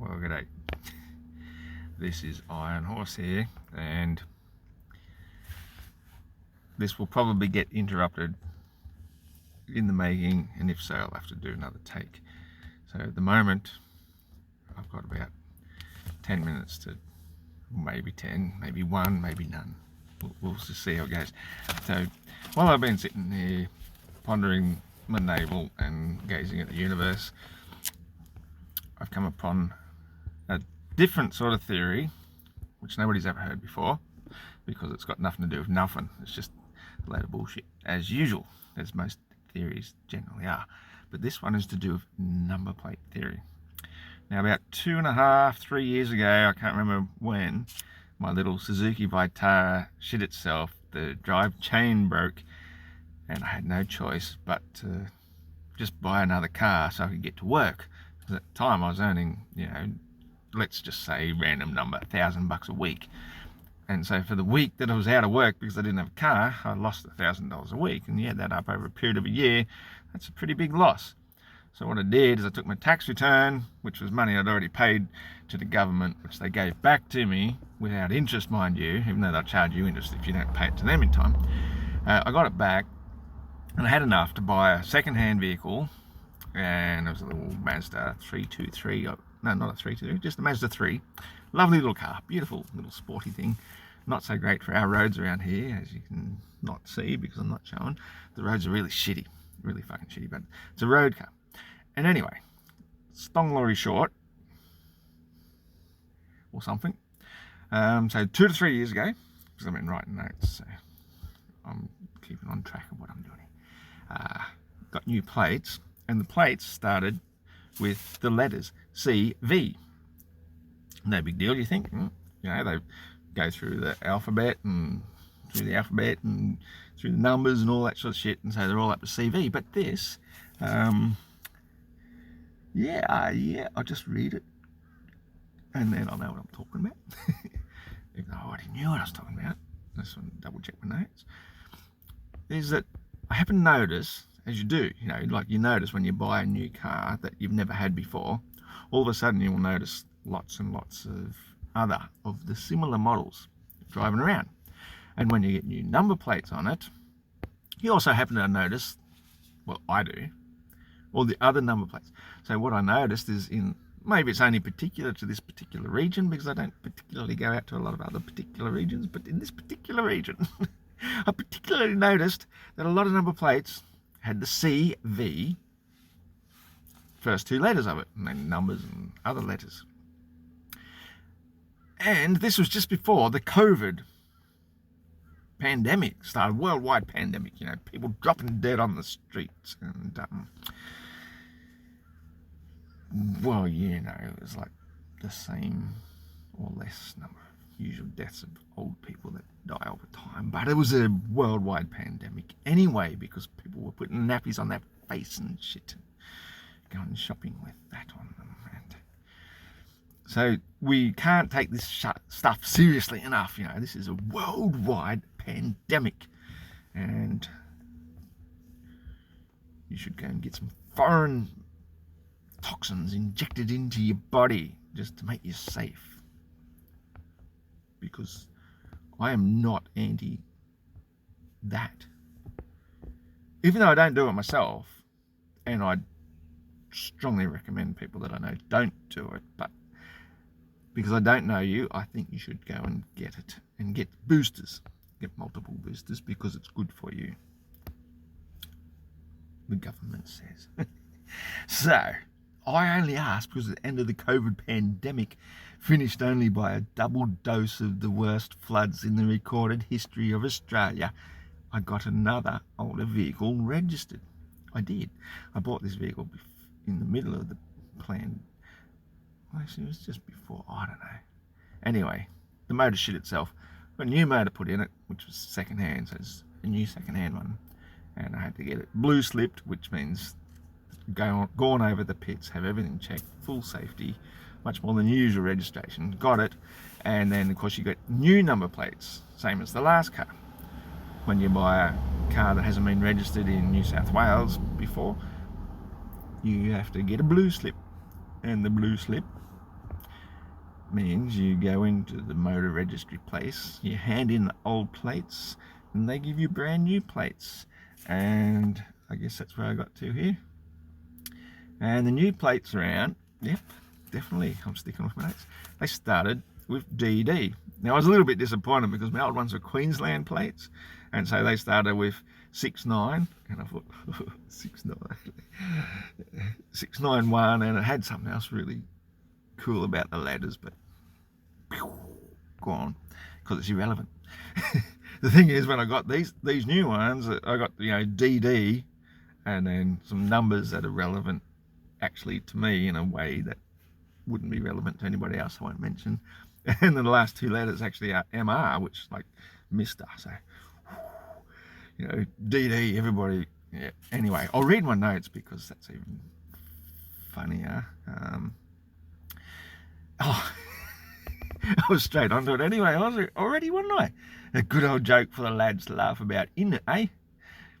Well, g'day. This is Iron Horse here, and this will probably get interrupted in the making, and if so, I'll have to do another take. So at the moment, I've got about 10 minutes to, maybe 10, maybe 1, maybe none. We'll just see how it goes. So while I've been sitting here pondering my navel and gazing at the universe, I've come upon a different sort of theory which nobody's ever heard before, because it's got nothing to do with nothing. It's just a load of bullshit, as usual, as most theories generally are. But this one is to do with number plate theory. Now, about 2.5, 3 years ago, I can't remember when, my little Suzuki Vitara shit itself. The drive chain broke, and I had no choice but to just buy another car so I could get to work. Because at the time I was earning, let's just say random number, $1,000 a week. And so for the week that I was out of work because I didn't have a car, I lost $1,000 a week. And you add that up over a period of a year, that's a pretty big loss. So what I did is I took my tax return, which was money I'd already paid to the government, which they gave back to me without interest, mind you, even though they'll charge you interest if you don't pay it to them in time. I got it back, and I had enough to buy a second-hand vehicle, and it was a little Mazda 323, no, not a 323, just a Mazda 3. Lovely little car, beautiful little sporty thing. Not so great for our roads around here, as you can not see because I'm not showing. The roads are really shitty, really fucking shitty, but it's a road car. And anyway, long story short, or something. So 2 to 3 years ago, because I've been writing notes, so I'm keeping on track of what I'm doing. Got new plates, and the plates started with the letters CV. No big deal, you think? They go through the alphabet and through the numbers and all that sort of shit, and so they're all up to CV. But this, I'll just read it, and then I'll know what I'm talking about. Even though I already knew what I was talking about. I just want to double check my notes. Is that I happen to notice, as you do, like you notice when you buy a new car that you've never had before, all of a sudden you will notice lots and lots of other of the similar models driving around. And when you get new number plates on it, you also happen to notice, well, I do, all the other number plates. So what I noticed is, maybe it's only particular to this particular region, because I don't particularly go out to a lot of other particular regions, but in this particular region, I particularly noticed that a lot of number plates had the CV, first 2 letters of it, and then numbers and other letters. And this was just before the COVID pandemic started, worldwide pandemic, people dropping dead on the streets, and it was like the same or less number of usual deaths of old people that die over time, but it was a worldwide pandemic anyway, because people were putting nappies on their face and shit, going shopping with that on them. And so we can't take this stuff seriously enough. This is a worldwide pandemic, and you should go and get some foreign toxins injected into your body just to make you safe, because I am not anti that, even though I don't do it myself, and I strongly recommend people that I know don't do it, but because I don't know you, I think you should go and get it, and get boosters, get multiple boosters, because it's good for you, the government says. So I only asked because at the end of the COVID pandemic, finished only by a double dose of the worst floods in the recorded history of Australia, I got another older vehicle registered. I did. I bought this vehicle in the middle of the plan. Actually, it was just before, I don't know. Anyway, the motor shit itself, got a new motor put in it, which was second-hand, so it's a new second-hand one. And I had to get it blue slipped, which means gone over the pits, have everything checked, full safety, much more than usual registration. Got it, and then of course you get new number plates, same as the last car. When you buy a car that hasn't been registered in New South Wales before, you have to get a blue slip, and the blue slip means you go into the motor registry place, you hand in the old plates, and they give you brand new plates. And I guess that's where I got to here. And the new plates around, yep, definitely, I'm sticking with my notes. They started with DD. Now I was a little bit disappointed because my old ones were Queensland plates, and so they started with 69, and I thought 691, and it had something else really cool about the ladders, but gone because it's irrelevant. The thing is, when I got these new ones, I got, you know, DD, and then some numbers that are relevant actually to me in a way that wouldn't be relevant to anybody else I won't mention. And then the last two letters actually are MR, which is like Mr. So, you know, DD, everybody. Yeah. Anyway, I'll read my notes because that's even funnier. I was straight onto it anyway. I was already, wasn't I? A good old joke for the lads to laugh about, isn't it, eh?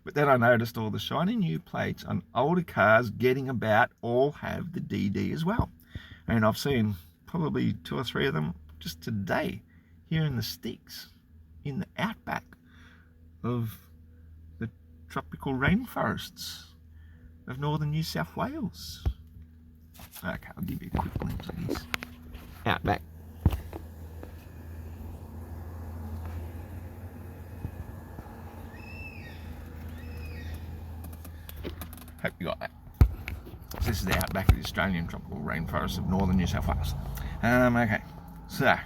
But then I noticed all the shiny new plates on older cars getting about all have the DD as well. And I've seen probably 2 or 3 of them just today here in the sticks, in the outback of the tropical rainforests of northern New South Wales. Okay, I'll give you a quick glimpse of this outback. Hope you got that. So this is the outback of the Australian tropical rainforest of northern New South Wales. Okay, so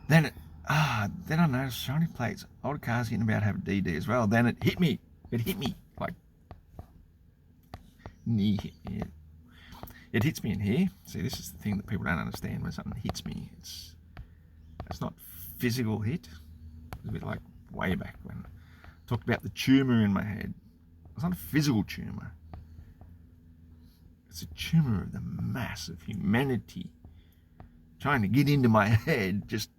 then I noticed shiny plates, older cars getting about to have a DD as well. Then it hit me. Like knee hit me. It hits me in here. See, this is the thing that people don't understand when something hits me. It's not physical hit. It's a bit like way back when I talked about the tumour in my head. It's not a physical tumour. It's a tumour of the mass of humanity trying to get into my head, just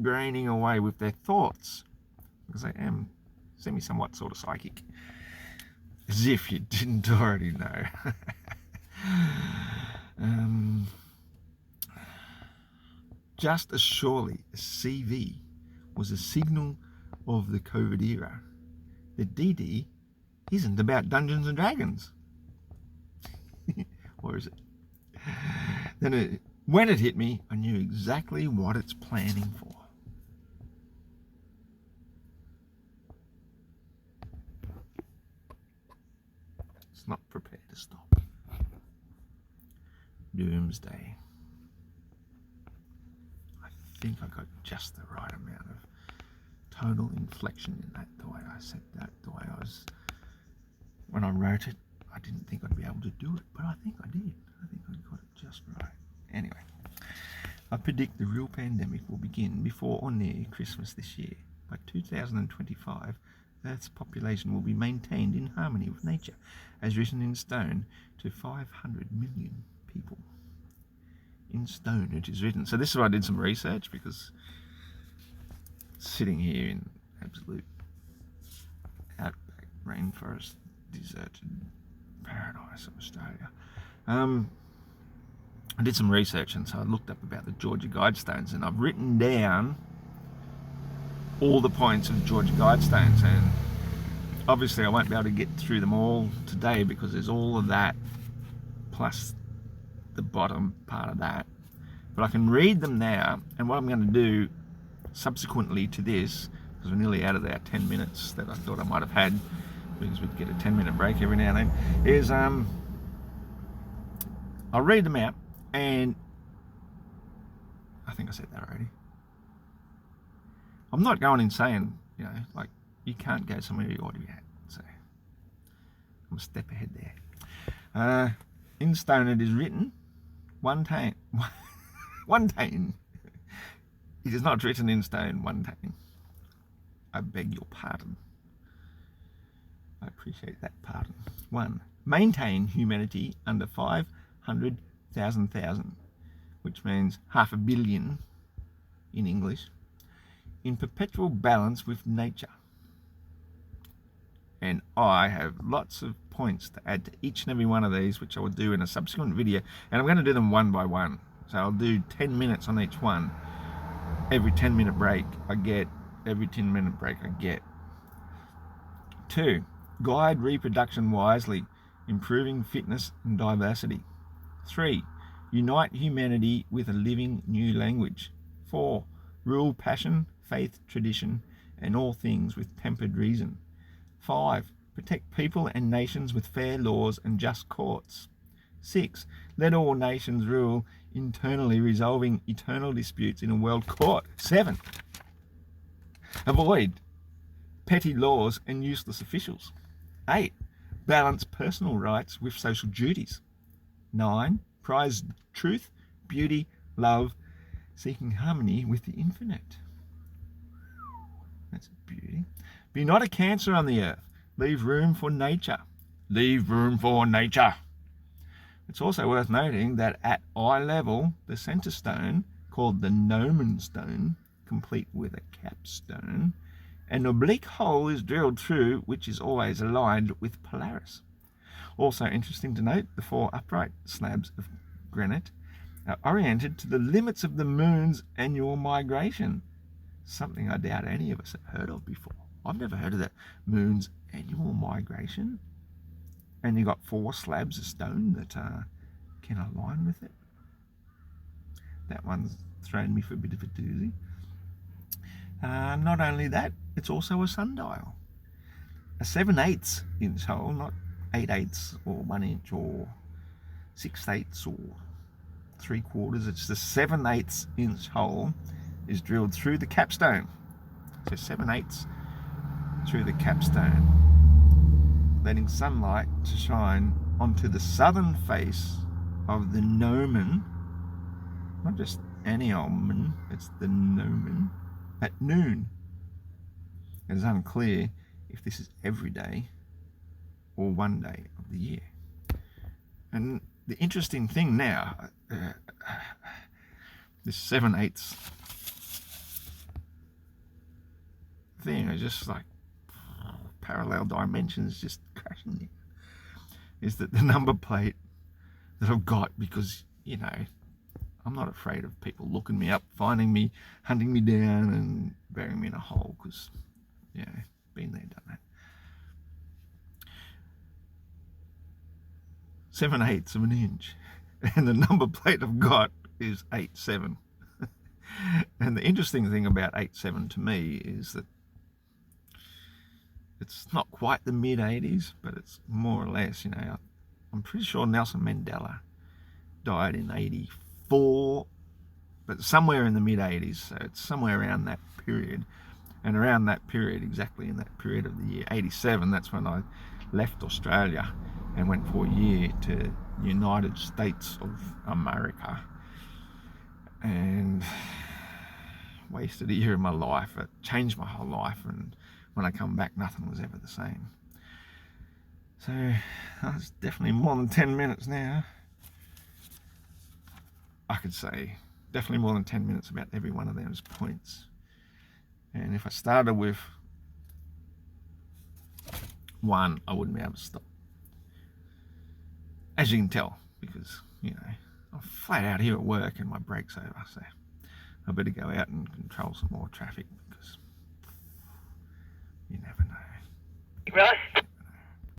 graining away with their thoughts. Because I am semi-somewhat sort of psychic. As if you didn't already know. Just as surely as CV was a signal of the COVID era, the DD isn't about Dungeons and Dragons. Or is it? Then when it hit me, I knew exactly what it's planning for. It's not prepared to stop. Doomsday. I think I got just the right amount of tonal inflection in that, the way I said that, the way I was, when I wrote it. I didn't think I'd be able to do it, but I think I did. I think I got it just right. Anyway, I predict the real pandemic will begin before or near Christmas this year. By 2025, Earth's population will be maintained in harmony with nature, as written in stone, to 500 million people. In stone it is written. So this is why I did some research, because sitting here in absolute outback rainforest, deserted paradise of Australia, I did some research, and so I looked up about the Georgia Guidestones, and I've written down all the points of Georgia Guidestones, and obviously I won't be able to get through them all today because there's all of that plus the bottom part of that, but I can read them now. And what I'm going to do subsequently to this, because we're nearly out of our 10 minutes that I thought I might have had, because we'd get a 10-minute break every now and then, is I'll read them out, and I think I said that already. I'm not going insane, you know, like you can't go somewhere you already at, so I'm a step ahead there. In stone it is written, one tain. It is not written in stone, one tain. I beg your pardon. I appreciate that pardon. 1. Maintain humanity under 500,000, which means 500 million in English, in perpetual balance with nature. And I have lots of points to add to each and every one of these, which I will do in a subsequent video, and I'm going to do them one by one. So I'll do 10 minutes on each one. Every 10-minute break I get. Every 10-minute break I get. 2. Guide reproduction wisely, improving fitness and diversity. 3. Unite humanity with a living new language. 4. Rule passion, faith, tradition, and all things with tempered reason. 5. Protect people and nations with fair laws and just courts. 6. Let all nations rule internally, resolving eternal disputes in a world court. 7. Avoid petty laws and useless officials. 8. Balance personal rights with social duties. 9. Prize truth, beauty, love, seeking harmony with the infinite. That's beauty. Be not a cancer on the earth. Leave room for nature. Leave room for nature. It's also worth noting that at eye level, the centre stone, called the gnomon stone, complete with a capstone, an oblique hole is drilled through, which is always aligned with Polaris. Also interesting to note, the 4 upright slabs of granite are oriented to the limits of the moon's annual migration. Something I doubt any of us have heard of before. I've never heard of that moon's annual migration. And you've got 4 slabs of stone that can align with it. That one's thrown me for a bit of a doozy. Not only that, it's also a sundial. A 7/8 inch hole, not 8/8 or 1 inch or 6/8 or 3/4. It's the 7/8 inch hole is drilled through the capstone. So 7/8 through the capstone, letting sunlight to shine onto the southern face of the gnomon, not just any omen, it's the gnomon, at noon. It is unclear if this is every day or one day of the year. And the interesting thing now, this 7/8 thing is just like parallel dimensions just crashing in, is that the number plate that I've got, because, you know, I'm not afraid of people looking me up, finding me, hunting me down and burying me in a hole, because, you know, been there, done that. 7/8 of an inch, and the number plate I've got is 87. And the interesting thing about 87 to me is that it's not quite the mid-80s, but it's more or less, you know, I'm pretty sure Nelson Mandela died in 84, but somewhere in the mid-80s, so it's somewhere around that period. And around that period, exactly in that period of the year 87, that's when I left Australia and went for a year to United States of America, and wasted a year of my life. It changed my whole life, and when I come back, nothing was ever the same. So that's definitely more than 10 minutes now. I could say definitely more than 10 minutes about every one of those points. And if I started with one, I wouldn't be able to stop. As you can tell, because, you know, I'm flat out here at work and my break's over, so I better go out and control some more traffic, because you never know. Right.